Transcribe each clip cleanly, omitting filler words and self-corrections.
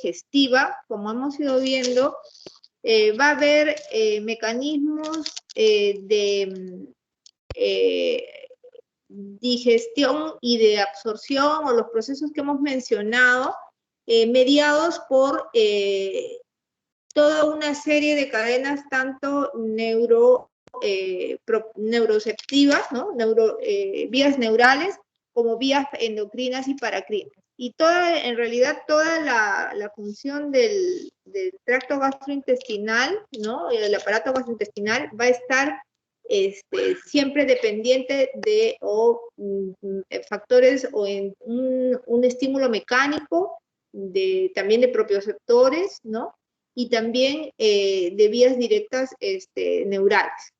digestiva, como hemos ido viendo, va a haber mecanismos de digestión y de absorción, o los procesos que hemos mencionado, mediados por toda una serie de cadenas, tanto neuroceptivas, ¿no? Vías neurales, como vías endocrinas y paracrinas. Y en realidad, toda la función del tracto gastrointestinal, ¿no? El aparato gastrointestinal va a estar siempre dependiente de factores o en un estímulo mecánico, también de propioceptores, ¿no? Y también de vías directas neurales.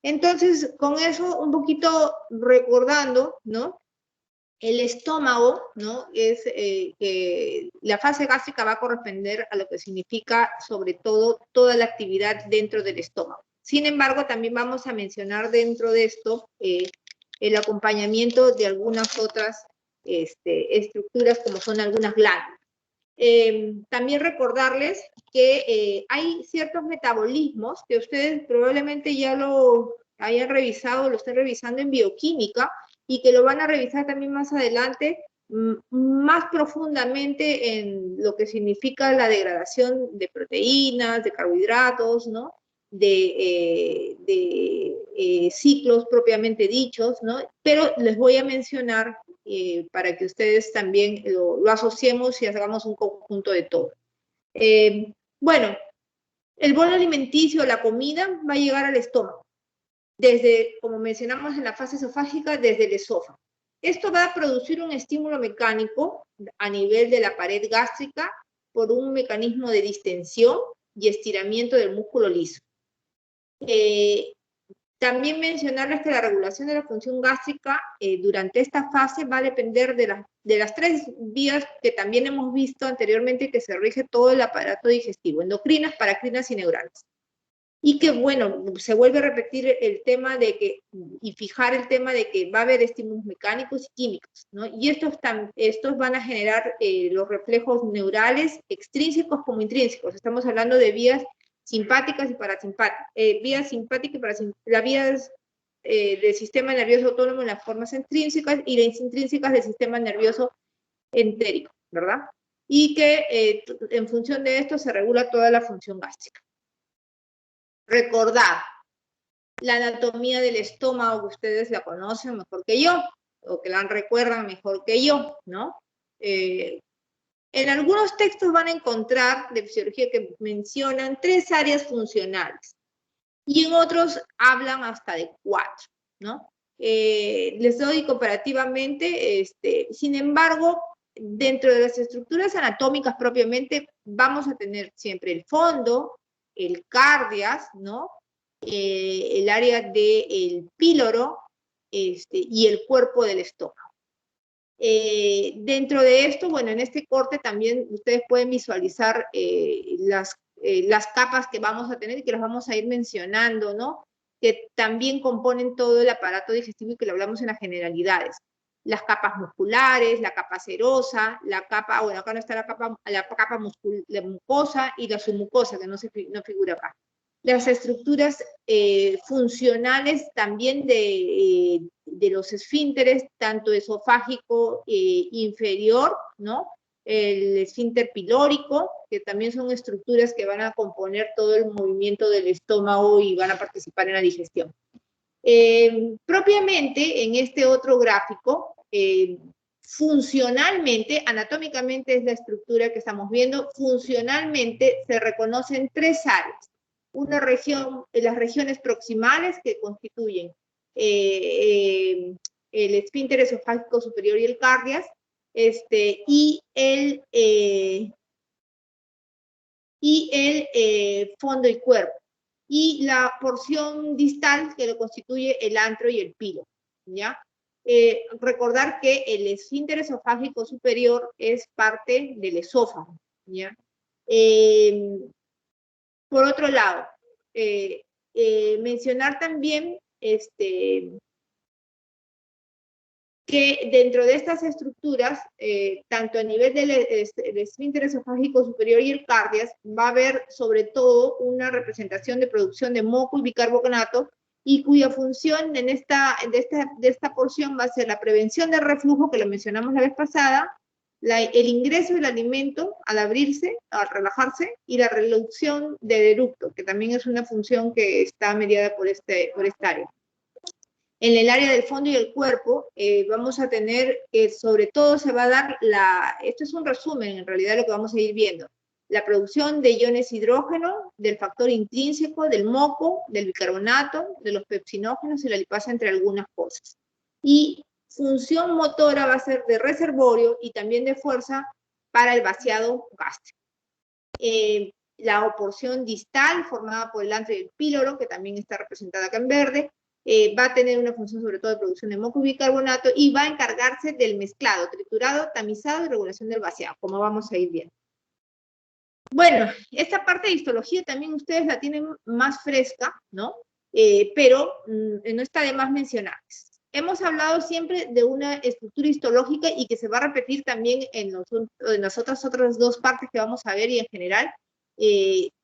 Entonces, con eso, un poquito recordando, ¿no? El estómago, ¿no? Es la fase gástrica va a corresponder a lo que significa, sobre todo, toda la actividad dentro del estómago. Sin embargo, también vamos a mencionar dentro de esto el acompañamiento de algunas otras estructuras, como son algunas glándulas. También recordarles que hay ciertos metabolismos que ustedes probablemente ya lo hayan revisado, lo estén revisando en bioquímica, y que lo van a revisar también más adelante, más profundamente en lo que significa la degradación de proteínas, de carbohidratos, ¿no? De ciclos propiamente dichos, ¿no? Pero les voy a mencionar para que ustedes también lo asociemos y hagamos un conjunto de todo. Bueno, el bolo alimenticio, la comida, va a llegar al estómago, desde, como mencionamos en la fase esofágica, desde el esófago. Esto va a producir un estímulo mecánico a nivel de la pared gástrica por un mecanismo de distensión y estiramiento del músculo liso. También mencionarles que la regulación de la función gástrica durante esta fase va a depender de las tres vías que también hemos visto anteriormente, que se rige todo el aparato digestivo: endocrinas, paracrinas y neurales. Y que, bueno, se vuelve a repetir el tema de que, y fijar el tema de que va a haber estímulos mecánicos y químicos, ¿no? Y estos van a generar los reflejos neurales extrínsecos como intrínsecos. Estamos hablando de vías simpáticas y parasimpáticas, vías simpáticas y parasimpáticas, las vías del sistema nervioso autónomo en las formas intrínsecas, y las intrínsecas del sistema nervioso entérico, ¿verdad? Y que en función de esto se regula toda la función gástrica. Recordad, la anatomía del estómago, que ustedes la conocen mejor que yo, o que la recuerdan mejor que yo, ¿no? En algunos textos van a encontrar de fisiología que mencionan 3 áreas funcionales, y en otros hablan hasta de 4, ¿no? Les doy comparativamente, sin embargo, dentro de las estructuras anatómicas propiamente, vamos a tener siempre el fondo, el cardias, ¿no? El área del píloro, y el cuerpo del estómago. Dentro de esto, bueno, en este corte también ustedes pueden visualizar las capas que vamos a tener y que las vamos a ir mencionando, ¿no? Que también componen todo el aparato digestivo y que lo hablamos en las generalidades. Las capas musculares, la capa serosa, la capa, bueno, acá no está la capa la mucosa y la submucosa, que no figura acá. Las estructuras funcionales también de los esfínteres, tanto esofágico inferior, ¿no? El esfínter pilórico, que también son estructuras que van a componer todo el movimiento del estómago y van a participar en la digestión. Propiamente, en este otro gráfico, funcionalmente, anatómicamente es la estructura que estamos viendo, funcionalmente se reconocen 3 áreas. Una región, las regiones proximales, que constituyen el esfínter esofágico superior y el cardias, y el fondo y cuerpo, y la porción distal, que lo constituye el antro y el pilo, ¿ya? Recordar que el esfínter esofágico superior es parte del esófago, ¿ya? Por otro lado, mencionar también que que dentro de estas estructuras, tanto a nivel del esfínter esofágico superior y el cardias, va a haber sobre todo una representación de producción de moco y bicarbonato, y cuya función de esta porción va a ser la prevención del reflujo, que lo mencionamos la vez pasada, el ingreso del alimento al abrirse, al relajarse, y la reducción del eructo, que también es una función que está mediada por esta área. En el área del fondo y el cuerpo, vamos a tener que sobre todo se va a dar esto es un resumen en realidad de lo que vamos a ir viendo, la producción de iones hidrógeno, del factor intrínseco, del moco, del bicarbonato, de los pepsinógenos y la lipasa, entre algunas cosas. Y función motora va a ser de reservorio y también de fuerza para el vaciado gástrico. La porción distal, formada por el antro y el píloro, que también está representada acá en verde, va a tener una función sobre todo de producción de moco y bicarbonato, y va a encargarse del mezclado, triturado, tamizado y regulación del vaciado, como vamos a ir viendo. Bueno, esta parte de histología también ustedes la tienen más fresca, ¿no? Pero no está de más mencionarles. Hemos hablado siempre de una estructura histológica y que se va a repetir también en las otras dos partes que vamos a ver y en general,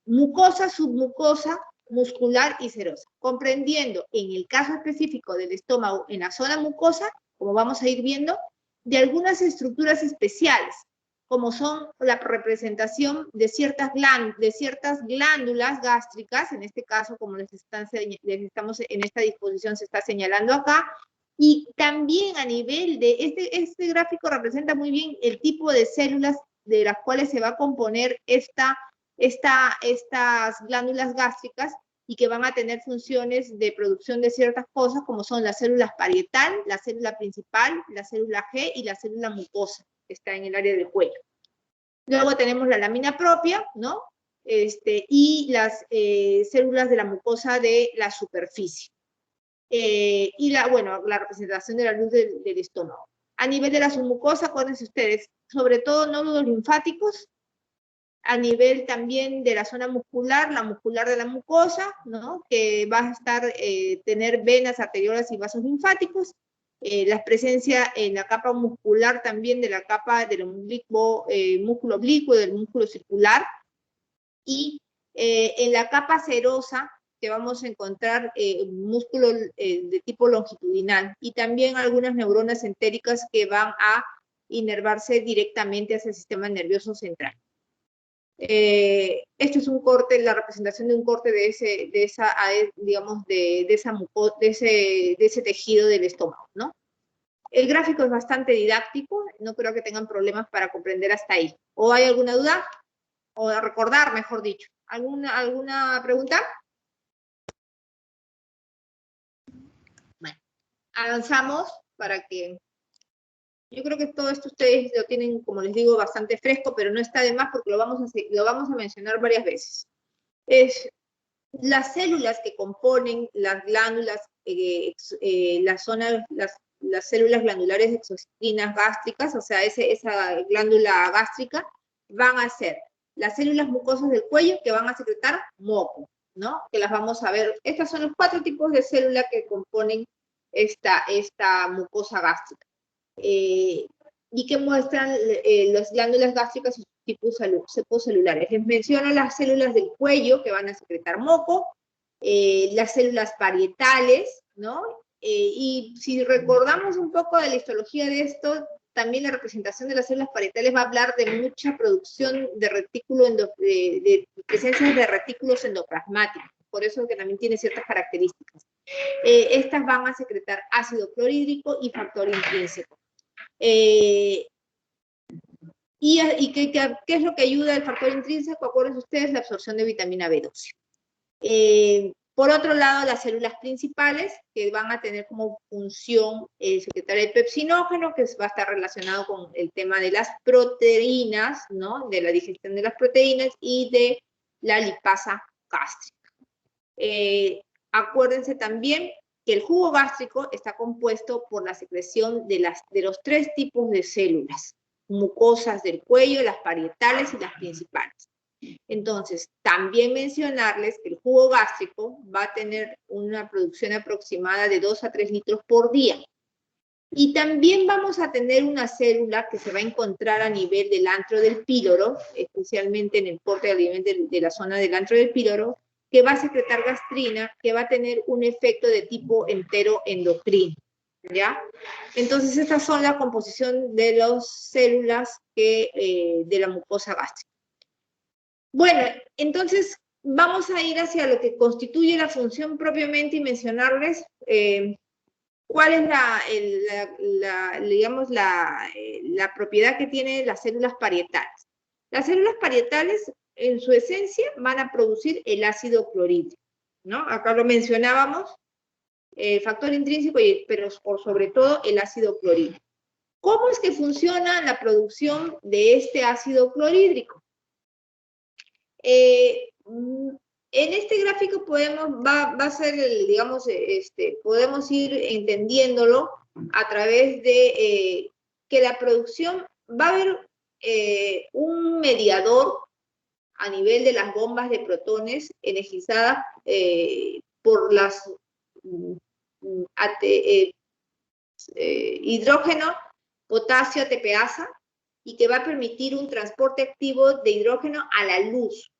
mucosa, submucosa, muscular y serosa, comprendiendo en el caso específico del estómago en la zona mucosa, como vamos a ir viendo, de algunas estructuras especiales, como son la representación de ciertas glándulas gástricas, en este caso, como les estamos en esta disposición se está señalando acá, y también a nivel de, este gráfico representa muy bien el tipo de células de las cuales se va a componer estas glándulas gástricas, y que van a tener funciones de producción de ciertas cosas, como son las células parietal, la célula principal, la célula G y la célula mucosa, que está en el área del cuello. Luego tenemos la lámina propia, ¿no? Y las células de la mucosa de la superficie. Y la representación de la luz del estómago. A nivel de la submucosa, acuérdense ustedes, sobre todo nódulos linfáticos. A nivel también de la zona muscular, la muscular de la mucosa, ¿no? Que va a tener venas, arteriolas y vasos linfáticos. La presencia en la capa muscular también de la capa del músculo oblicuo, del músculo circular. Y en la capa serosa, que vamos a encontrar músculo de tipo longitudinal, y también algunas neuronas entéricas que van a inervarse directamente hacia el sistema nervioso central. Esto es un corte, la representación de un corte de ese tejido del estómago, ¿no? El gráfico es bastante didáctico, no creo que tengan problemas para comprender hasta ahí. ¿O hay alguna duda? O de recordar, mejor dicho. ¿Alguna pregunta? Bueno, avanzamos para que... Yo creo que todo esto ustedes lo tienen, como les digo, bastante fresco, pero no está de más porque lo vamos a mencionar varias veces. Las células que componen las glándulas, las células glandulares exocistinas gástricas, o sea, esa glándula gástrica, van a ser las células mucosas del cuello que van a secretar moco, ¿no? Que las vamos a ver. Estos son los 4 tipos de células que componen esta mucosa gástrica. Y que muestran las glándulas gástricas y sus tipos celulares. Les menciono las células del cuello que van a secretar moco, las células parietales, ¿no? Y si recordamos un poco de la histología de esto, también la representación de las células parietales va a hablar de mucha producción de presencia de retículos endoplasmáticos, por eso que también tiene ciertas características. Estas van a secretar ácido clorhídrico y factor intrínseco. ¿Y qué es lo que ayuda el factor intrínseco? Acuérdense ustedes, la absorción de vitamina B12. Por otro lado, las células principales, que van a tener como función secretar el pepsinógeno, que va a estar relacionado con el tema de las proteínas, ¿no? De la digestión de las proteínas y de la lipasa gástrica. Acuérdense también que el jugo gástrico está compuesto por la secreción de los 3 tipos de células, mucosas del cuello, las parietales y las principales. Entonces, también mencionarles que el jugo gástrico va a tener una producción aproximada de 2 a 3 litros por día. Y también vamos a tener una célula que se va a encontrar a nivel del antro del píloro, especialmente en el corte a nivel de la zona del antro del píloro, que va a secretar gastrina, que va a tener un efecto de tipo enteroendocrino, ¿ya? Entonces, estas son la composición de las células de la mucosa gástrica. Bueno, entonces vamos a ir hacia lo que constituye la función propiamente y mencionarles cuál es digamos, la propiedad que tienen las células parietales. Las células parietales, en su esencia, van a producir el ácido clorhídrico, ¿no? Acá lo mencionábamos, factor intrínseco, pero por sobre todo el ácido clorhídrico. ¿Cómo es que funciona la producción de este ácido clorhídrico? En este gráfico va a ser, digamos, podemos ir entendiéndolo a través de que la producción va a haber un mediador a nivel de las bombas de protones energizadas por las hidrógeno, potasio, ATPasa, y que va a permitir un transporte activo de hidrógeno a la luz,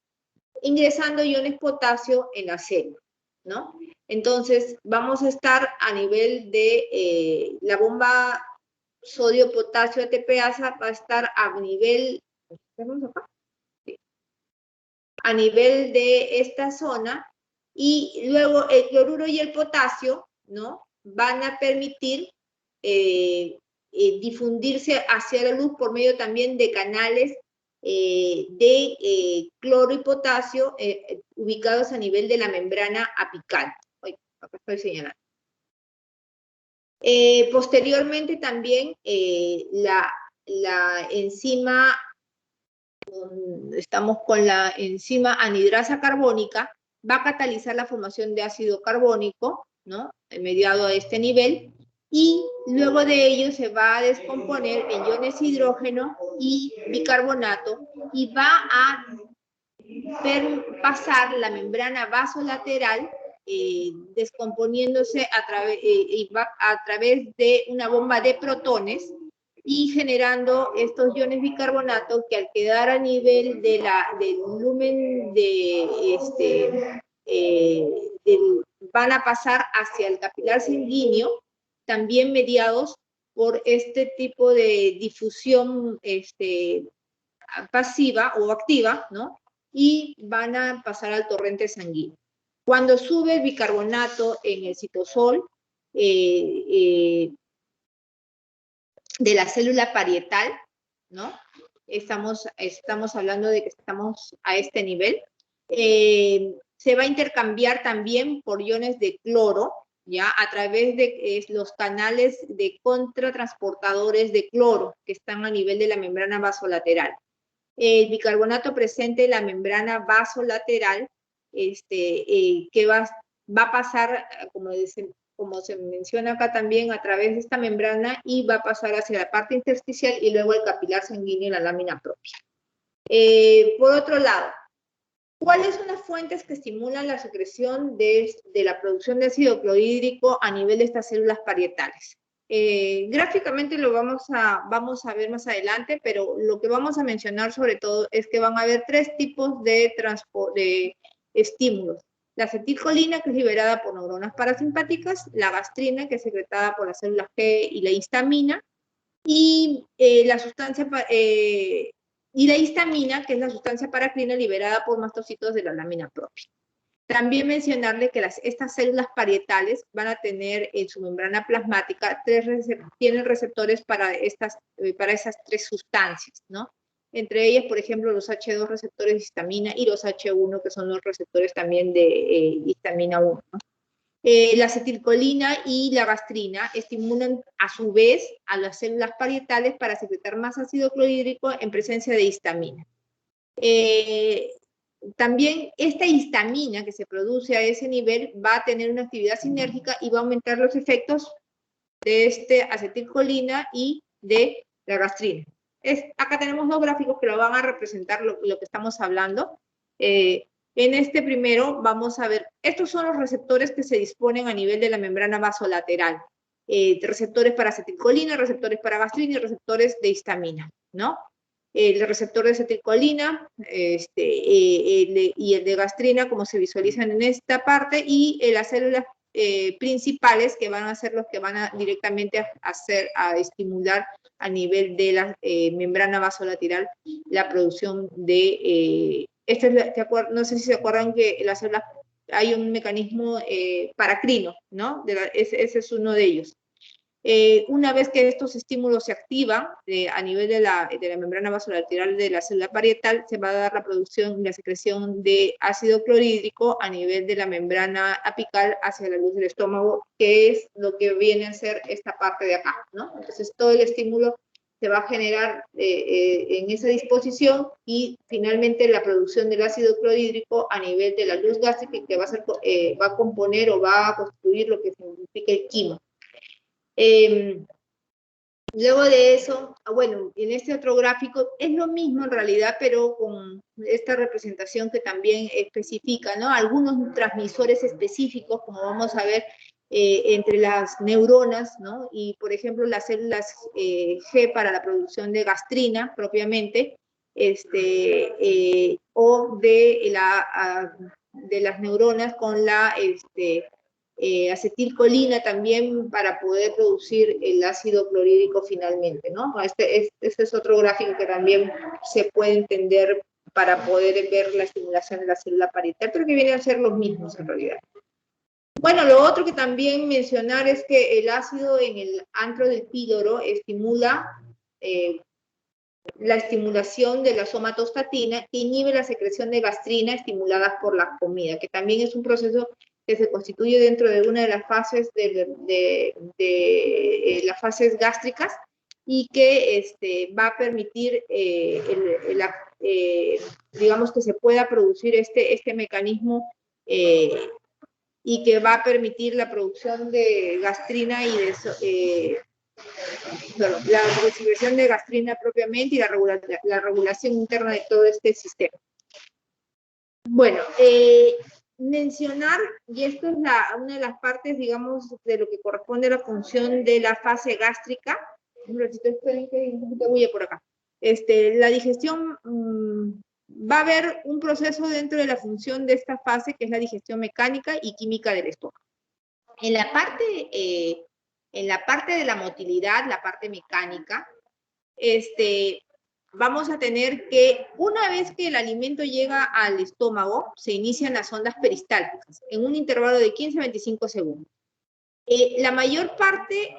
ingresando iones potasio en la célula, ¿no? Entonces, vamos a estar a nivel de la bomba sodio-potasio ATPasa, va a estar a nivel, a nivel de esta zona, y luego el cloruro y el potasio, ¿no? Van a permitir difundirse hacia la luz por medio también de canales de cloro y potasio ubicados a nivel de la membrana apical. Acá estoy señalando. Posteriormente también la enzima, estamos con la enzima anhidrasa carbónica, va a catalizar la formación de ácido carbónico, ¿no? Mediado a este nivel, y luego de ello se va a descomponer en iones hidrógeno y bicarbonato, y va a pasar la membrana vasolateral descomponiéndose a través de una bomba de protones y generando estos iones bicarbonato que al quedar a nivel del lumen van a pasar hacia el capilar sanguíneo, también mediados por este tipo de difusión pasiva o activa, ¿no? Y van a pasar al torrente sanguíneo. Cuando sube el bicarbonato en el citosol de la célula parietal, ¿no? Estamos hablando de que estamos a este nivel. Se va a intercambiar también por iones de cloro, ¿ya? A través de los canales de contratransportadores de cloro que están a nivel de la membrana vasolateral. El bicarbonato presente en la membrana vasolateral, que va a pasar, como se menciona acá también, a través de esta membrana y va a pasar hacia la parte intersticial y luego el capilar sanguíneo y la lámina propia. Por otro lado, ¿cuáles son las fuentes que estimulan la secreción de la producción de ácido clorhídrico a nivel de estas células parietales? Gráficamente lo vamos a ver más adelante, pero lo que vamos a mencionar sobre todo es que van a haber tres tipos de estímulos. La acetilcolina, que es liberada por neuronas parasimpáticas, la gastrina, que es secretada por las células G, y la histamina, y la histamina, que es la sustancia paracrina liberada por mastocitos de la lámina propia. También mencionarle que estas células parietales van a tener en su membrana plasmática tienen receptores para esas tres sustancias, ¿no? Entre ellas, por ejemplo, los H2 receptores de histamina y los H1, que son los receptores también de histamina 1, ¿no? La acetilcolina y la gastrina estimulan a su vez a las células parietales para secretar más ácido clorhídrico en presencia de histamina. También esta histamina que se produce a ese nivel va a tener una actividad sinérgica y va a aumentar los efectos de acetilcolina y de la gastrina. Acá tenemos dos gráficos que lo van a representar lo que estamos hablando. En este primero vamos a ver, estos son los receptores que se disponen a nivel de la membrana vasolateral. receptores para acetilcolina, receptores para gastrina y receptores de histamina, ¿no? El receptor de acetilcolina y el de gastrina, como se visualizan en esta parte, y las células principales, que van a ser los que van a directamente a estimular a nivel de la membrana vasolateral la producción de... no sé si se acuerdan que las células hay un mecanismo paracrino, ¿no? Ese es uno de ellos. Una vez que estos estímulos se activan a nivel de la membrana vasolateral de la célula parietal, se va a dar la producción y la secreción de ácido clorhídrico a nivel de la membrana apical hacia la luz del estómago, que es lo que viene a ser esta parte de acá, ¿no? Entonces todo el estímulo se va a generar en esa disposición y finalmente la producción del ácido clorhídrico a nivel de la luz gástrica, que va a componer o va a constituir lo que significa el quimo. Luego de eso, bueno, en este otro gráfico es lo mismo en realidad, pero con esta representación que también especifica, ¿no? Algunos transmisores específicos, como vamos a ver, entre las neuronas, ¿no? Y, por ejemplo, las células G para la producción de gastrina, propiamente, o de las neuronas con la acetilcolina también para poder producir el ácido clorhídrico finalmente, ¿no? Este es otro gráfico que también se puede entender para poder ver la estimulación de la célula parietal, pero que vienen a ser los mismos en realidad. Bueno, lo otro que también mencionar es que el ácido en el antro del píloro estimula la estimulación de la somatostatina que inhibe la secreción de gastrina estimuladas por la comida, que también es un proceso que se constituye dentro de una de las fases las fases gástricas y que va a permitir, digamos, que se pueda producir este mecanismo y que va a permitir la producción de gastrina y la secreción de gastrina propiamente y la regulación interna de todo este sistema. Bueno, mencionar, y esto es una de las partes, digamos, de lo que corresponde a la función de la fase gástrica. Un ratito, esperen que hay un poquito de bulla por acá. La digestión, va a haber un proceso dentro de la función de esta fase, que es la digestión mecánica y química del estómago. En la parte de la motilidad, la parte mecánica, vamos a tener que, una vez que el alimento llega al estómago, se inician las ondas peristálticas en un intervalo de 15 a 25 segundos. La mayor parte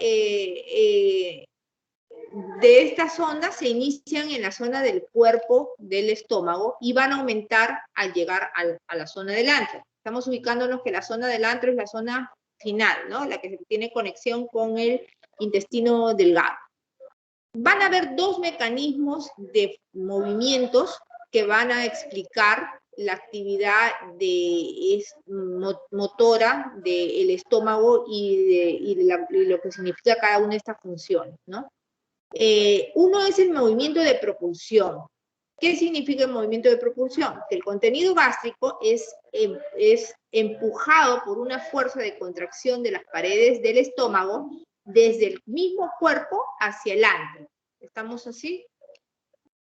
de estas ondas se inician en la zona del cuerpo del estómago y van a aumentar al llegar a la zona del antro. Estamos ubicándonos que la zona del antro es la zona final, ¿no? La que tiene conexión con el intestino delgado. Van a haber dos mecanismos de movimientos que van a explicar la actividad motora del estómago y lo que significa cada una de estas funciones, ¿no? Uno es el movimiento de propulsión. ¿Qué significa el movimiento de propulsión? Que el contenido gástrico es empujado por una fuerza de contracción de las paredes del estómago desde el mismo cuerpo hacia el antro. ¿Estamos así?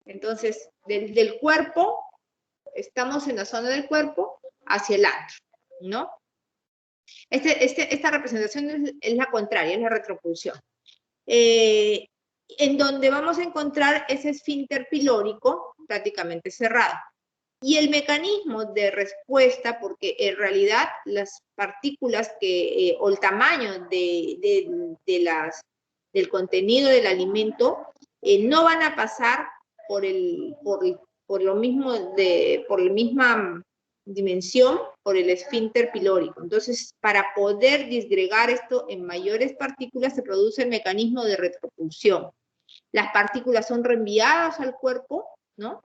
Entonces, desde el cuerpo, estamos en la zona del cuerpo hacia el antro, ¿no? Esta representación es la contraria, es la retropulsión. En donde vamos a encontrar ese esfínter pilórico prácticamente cerrado. Y el mecanismo de respuesta, porque en realidad las partículas o el tamaño del contenido del alimento no van a pasar por la misma dimensión, por el esfínter pilórico. Entonces, para poder disgregar esto en mayores partículas, se produce el mecanismo de retropulsión. Las partículas son reenviadas al cuerpo, ¿no?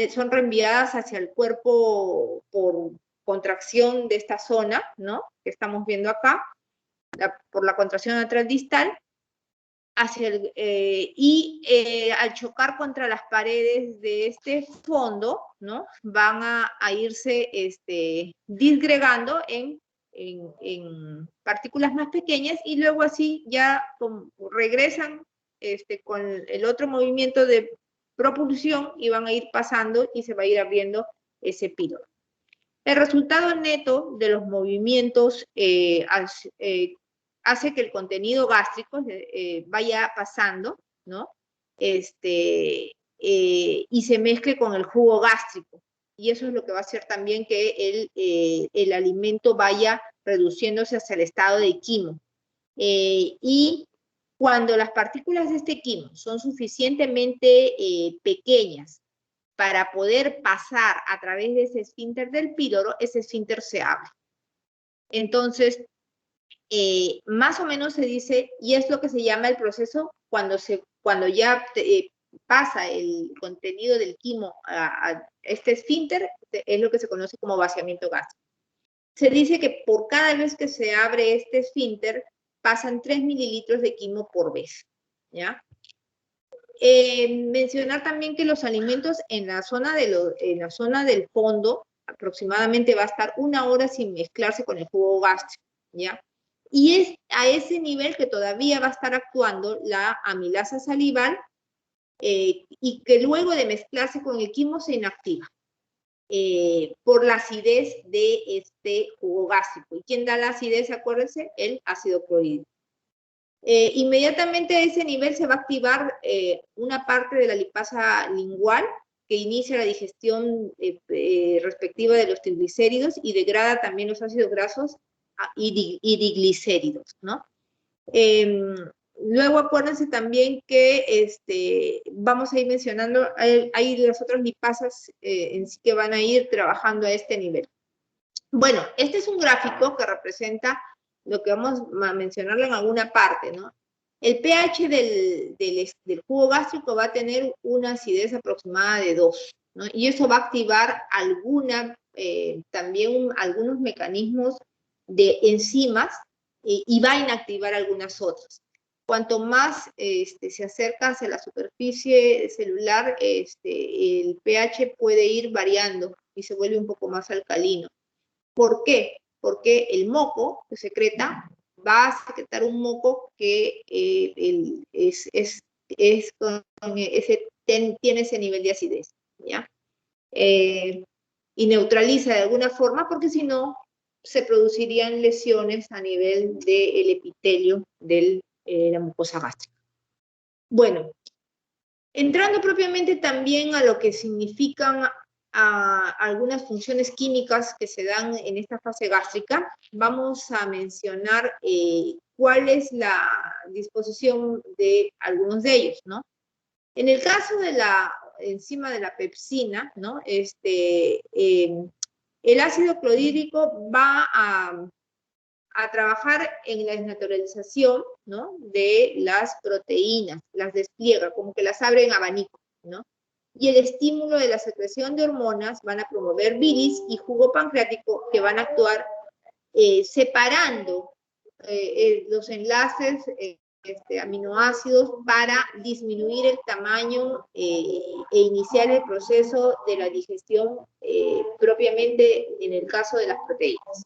Son reenviadas hacia el cuerpo por contracción de esta zona, ¿no? Que estamos viendo acá, por la contracción atrás distal, al chocar contra las paredes de este fondo, ¿no? Van a irse disgregando en en partículas más pequeñas y luego así ya regresan con el otro movimiento de propulsión y van a ir pasando y se va a ir abriendo ese píloro. El resultado neto de los movimientos hace que el contenido gástrico vaya pasando, ¿no? Y se mezcle con el jugo gástrico. Y eso es lo que va a hacer también que el alimento vaya reduciéndose hacia el estado de quimo. Y cuando las partículas de este quimo son suficientemente pequeñas para poder pasar a través de ese esfínter del píloro, ese esfínter se abre. Entonces, más o menos se dice, y es lo que se llama el proceso cuando ya pasa el contenido del quimo a este esfínter, es lo que se conoce como vaciamiento gástrico. Se dice que por cada vez que se abre este esfínter, pasan 3 mililitros de quimo por vez, ¿ya? Mencionar también que los alimentos en la zona del fondo aproximadamente va a estar 1 hora sin mezclarse con el jugo gástrico, ¿ya? Y es a ese nivel que todavía va a estar actuando la amilasa salival y que luego de mezclarse con el quimo se inactiva por la acidez de este jugo gástrico. ¿Y quién da la acidez? Acuérdense, el ácido clorhídrico. Inmediatamente a ese nivel se va a activar una parte de la lipasa lingual que inicia la digestión respectiva de los triglicéridos y degrada también los ácidos grasos y diglicéridos, ¿no? Luego acuérdense también que vamos a ir mencionando, hay las otras lipasas en sí que van a ir trabajando a este nivel. Bueno, este es un gráfico que representa lo que vamos a mencionarlo en alguna parte, ¿no? El pH del jugo gástrico va a tener una acidez aproximada de 2, ¿no? Y eso va a activar también algunos mecanismos de enzimas y va a inactivar algunas otras. Cuanto más se acerca hacia la superficie celular, el pH puede ir variando y se vuelve un poco más alcalino. ¿Por qué? Porque el moco que secreta va a secretar un moco que tiene ese nivel de acidez, ¿ya? Y neutraliza de alguna forma, porque si no, se producirían lesiones a nivel del epitelio de la mucosa gástrica. Bueno, entrando propiamente también a lo que significan algunas funciones químicas que se dan en esta fase gástrica, vamos a mencionar cuál es la disposición de algunos de ellos, ¿no? En el caso de la enzima de la pepsina, ¿no? El ácido clorhídrico va a trabajar en la desnaturalización, ¿no? De las proteínas, las despliega, como que las abre en abanico, ¿no? Y el estímulo de la secreción de hormonas van a promover bilis y jugo pancreático que van a actuar separando los enlaces aminoácidos para disminuir el tamaño e iniciar el proceso de la digestión propiamente en el caso de las proteínas.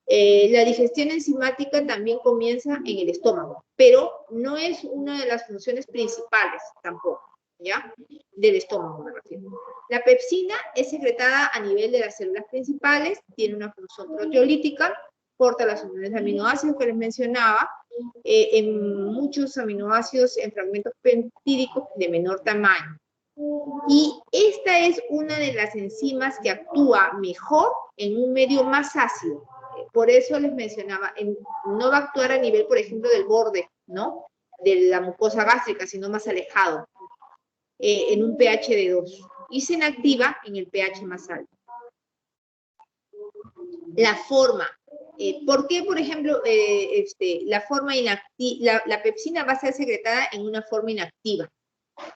La digestión enzimática también comienza en el estómago, pero no es una de las funciones principales tampoco, ¿ya? Del estómago me refiero. La pepsina es secretada a nivel de las células principales, tiene una función proteolítica, corta las uniones de aminoácidos que les mencionaba, en muchos aminoácidos en fragmentos peptídicos de menor tamaño. Y esta es una de las enzimas que actúa mejor en un medio más ácido. Por eso les mencionaba, no va a actuar a nivel, por ejemplo, del borde, ¿no? De la mucosa gástrica, sino más alejado, en un pH de 2. Y se inactiva en el pH más alto. La forma. ¿Por qué, por ejemplo, la forma inactiva, la pepsina va a ser secretada en una forma inactiva?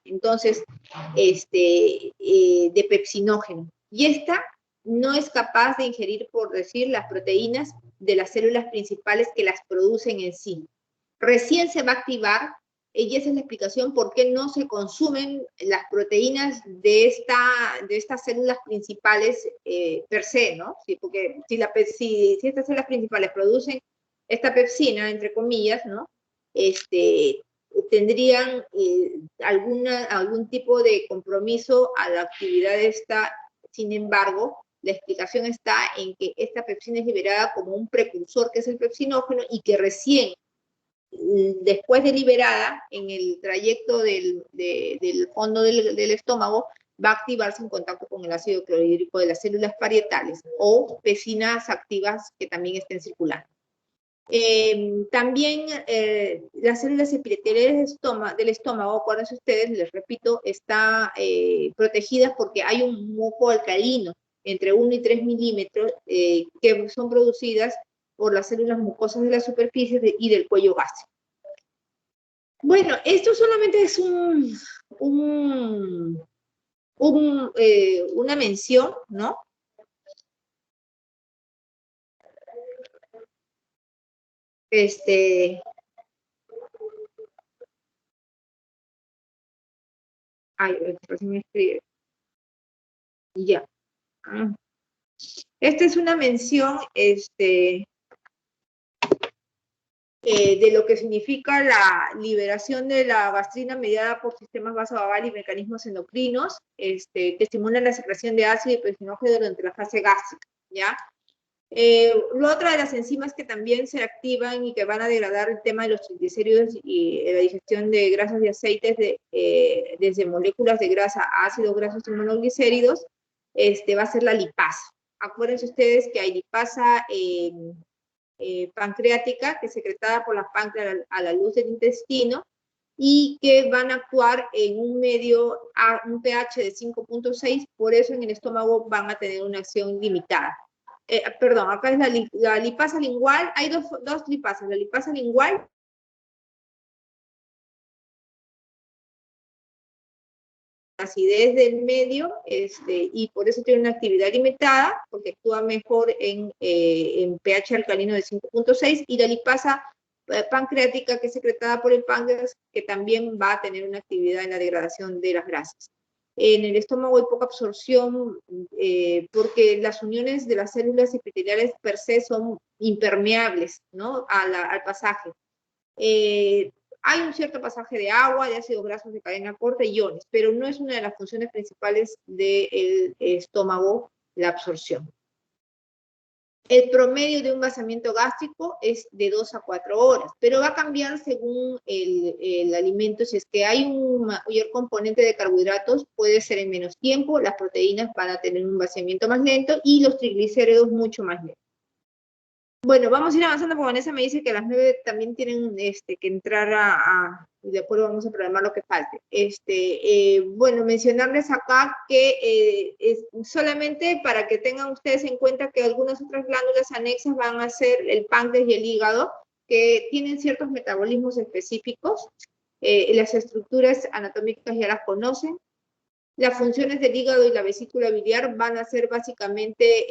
Entonces, de pepsinógeno. Y esta no es capaz de ingerir, por decir, las proteínas de las células principales que las producen en sí. Recién se va a activar y esa es la explicación por qué no se consumen las proteínas de estas células principales per se, ¿no? Sí, porque si estas células principales producen esta pepsina, entre comillas, ¿no? Tendrían algún tipo de compromiso a la actividad de esta. Sin embargo, la explicación está en que esta pepsina es liberada como un precursor, que es el pepsinógeno, y que recién, después de liberada, en el trayecto del fondo del estómago, va a activarse en contacto con el ácido clorhídrico de las células parietales o pepsinas activas que también estén circulando. También las células epiteliales del estómago, acuérdense ustedes, les repito, está protegidas porque hay un moco alcalino entre 1 y 3 milímetros que son producidas por las células mucosas de la superficie y del cuello gástrico. Bueno, esto solamente es una mención, ¿no? Ay, recién me escribe. Ya. Esta es una mención, de lo que significa la liberación de la gastrina mediada por sistemas vasovagal y mecanismos endocrinos, que estimulan la secreción de ácido y pepsinógeno durante la fase gástrica, ¿ya? La otra de las enzimas que también se activan y que van a degradar el tema de los triglicéridos y la digestión de grasas y aceites desde moléculas de grasa a ácidos grasos y monoglicéridos, va a ser la lipasa. Acuérdense ustedes que hay lipasa pancreática, que es secretada por la páncreas a la luz del intestino, y que van a actuar en un medio a un pH de 5.6, por eso en el estómago van a tener una acción limitada. Perdón, acá es la lipasa lingual, hay dos lipasas, la lipasa lingual acidez del medio, y por eso tiene una actividad limitada, porque actúa mejor en pH alcalino de 5.6, y la lipasa pancreática, que es secretada por el páncreas, que también va a tener una actividad en la degradación de las grasas. En el estómago hay poca absorción porque las uniones de las células epiteliales per se son impermeables, ¿no? al pasaje. Hay un cierto pasaje de agua, de ácidos grasos de cadena corta y iones, pero no es una de las funciones principales del estómago la absorción. El promedio de un vaciamiento gástrico es de 2 a 4 horas, pero va a cambiar según el alimento. Si es que hay un mayor componente de carbohidratos, puede ser en menos tiempo, las proteínas van a tener un vaciamiento más lento y los triglicéridos mucho más lentos. Bueno, vamos a ir avanzando porque Vanessa me dice que a las 9 también tienen que entrar y después vamos a programar lo que falte. Bueno, mencionarles acá que solamente para que tengan ustedes en cuenta que algunas otras glándulas anexas van a ser el páncreas y el hígado, que tienen ciertos metabolismos específicos. Las estructuras anatómicas ya las conocen. Las funciones del hígado y la vesícula biliar van a ser básicamente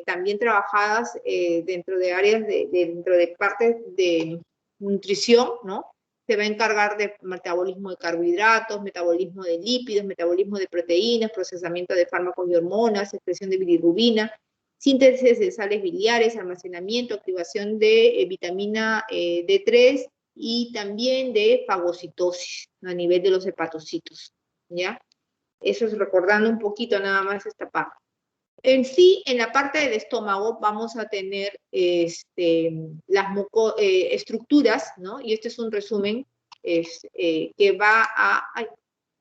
también trabajadas dentro de áreas, dentro de partes de nutrición, ¿no? Se va a encargar de metabolismo de carbohidratos, metabolismo de lípidos, metabolismo de proteínas, procesamiento de fármacos y hormonas, expresión de bilirrubina, síntesis de sales biliares, almacenamiento, activación de vitamina D3 y también de fagocitosis a nivel de los hepatocitos, ¿ya? Eso es recordando un poquito nada más esta parte. En sí, en la parte del estómago vamos a tener las estructuras, ¿no? Y este es un resumen que va a...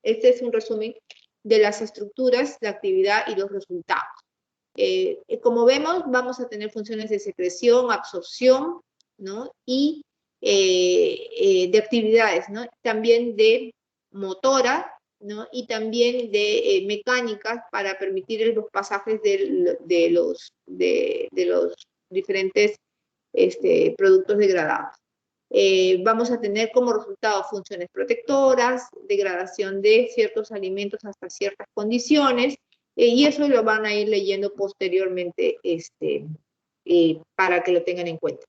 este es un resumen de las estructuras, la actividad y los resultados. Como vemos, vamos a tener funciones de secreción, absorción, ¿no? Y de actividades, ¿no? También de motora, ¿no? Y también de mecánicas para permitir los pasajes de los diferentes productos degradados. Vamos a tener como resultado funciones protectoras, degradación de ciertos alimentos hasta ciertas condiciones, y eso lo van a ir leyendo posteriormente para que lo tengan en cuenta.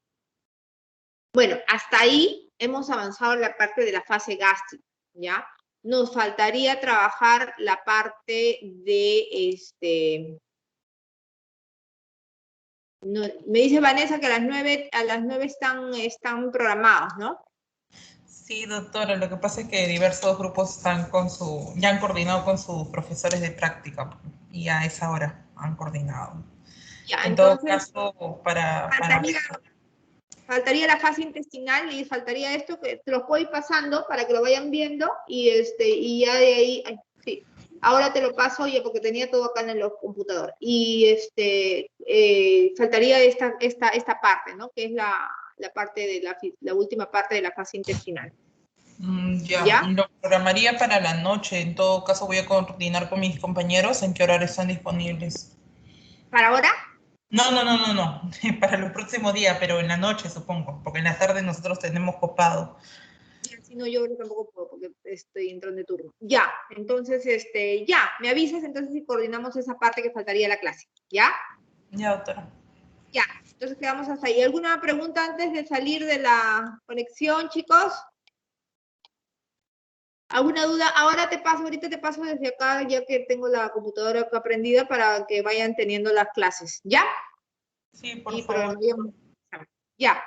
Bueno, hasta ahí hemos avanzado en la parte de la fase gástrica, ¿ya? Nos faltaría trabajar la parte de, no, me dice Vanessa que a las 9 están programados, ¿no? Sí, doctora, lo que pasa es que diversos grupos están ya han coordinado con sus profesores de práctica y a esa hora han coordinado. Ya, En todo entonces caso, para faltaría la fase intestinal y faltaría esto, que te lo puedo ir pasando para que lo vayan viendo y ya de ahí, ay, sí, ahora te lo paso ya porque tenía todo acá en el computador. Y faltaría esta parte, ¿no? Que es la parte de la última parte de la fase intestinal. ya, ¿Ya? lo programaría para la noche. En todo caso, voy a coordinar con mis compañeros en qué horario están disponibles. ¿Para ahora? No, para los próximos días, pero en la noche supongo, porque en la tarde nosotros tenemos copado. Ya, si no, yo tampoco puedo porque estoy entrando de turno. Ya, entonces, ya, me avisas entonces si coordinamos esa parte que faltaría de la clase. ¿Ya? Ya, doctora. Ya, entonces quedamos hasta ahí. ¿Alguna pregunta antes de salir de la conexión, chicos? ¿Alguna duda? Ahorita te paso desde acá, ya que tengo la computadora acá prendida para que vayan teniendo las clases. ¿Ya? Sí, por Y favor. programaríamos. Ya,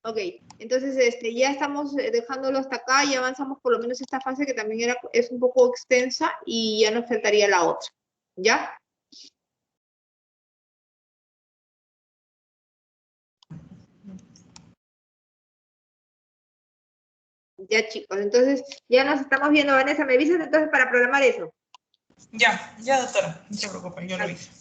ok. Entonces, ya estamos dejándolo hasta acá y avanzamos por lo menos esta fase que también es un poco extensa y ya nos faltaría la otra. ¿Ya? Ya, chicos. Entonces, ya nos estamos viendo, Vanessa. ¿Me avisas entonces para programar eso? Ya, doctora. No se preocupen, yo lo aviso.